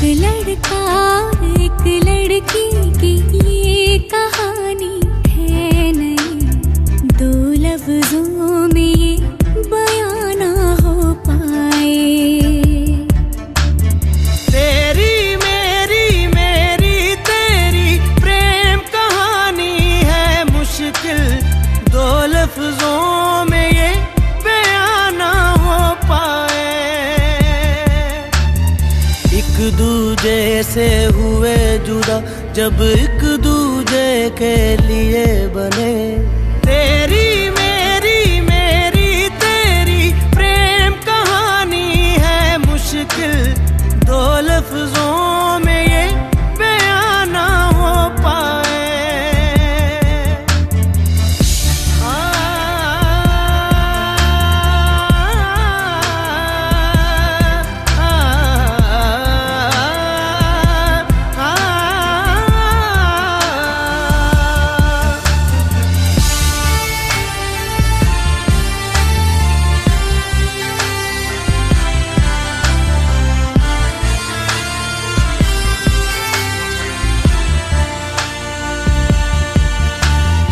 लड़का एक लड़की की ये कहानी है नहीं, दो लफ्जों में ये बयां ना हो पाए। तेरी मेरी मेरी तेरी प्रेम कहानी है मुश्किल, दो लफ्जों में ये बयां ना हो पाए। एक दूजे से हुए जुदा जब एक दूजे के लिए बने। तेरी मेरी मेरी तेरी प्रेम कहानी है मुश्किल, दो लफ्जों में ये बयां ना हो पाए।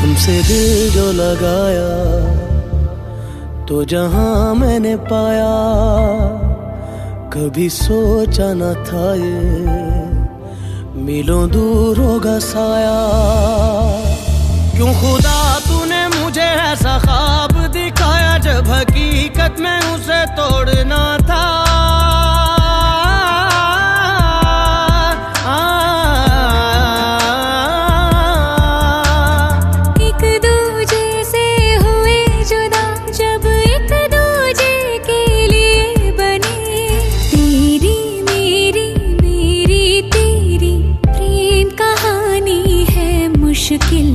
तुमसे दिल जो लगाया तो जहां मैंने पाया, कभी सोचा न था ये मीलों दूर होगा साया। क्यों खुदा तूने मुझे ऐसा ख्वाब दिखाया जब हकीकत में उसे तोड़ना था। मुश्किल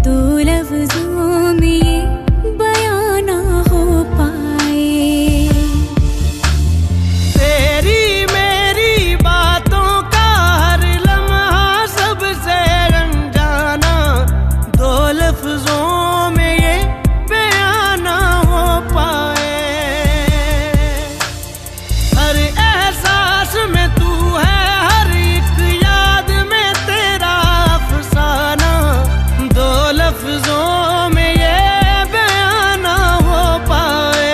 दो लफ्जों में ये बयां ना हो पाए। तेरी मेरी बातों का हर लम्हा सबसे अनजाना, दो लफ्जों में ये बयां ना हो पाए। हर एहसास में तू है, हर एक याद में तेरा अफसाना, दो लफ्जों में ये बयां ना हो पाए।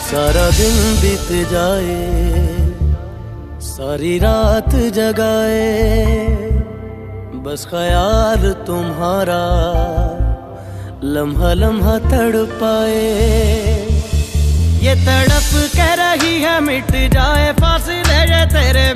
सारा दिन बीत जाए, सारी रात जगाए, बस ख्याल तुम्हारा लम्हा लम्हा तड़पाए। ये तड़प कह रही है मिट जाए फासले ये तेरे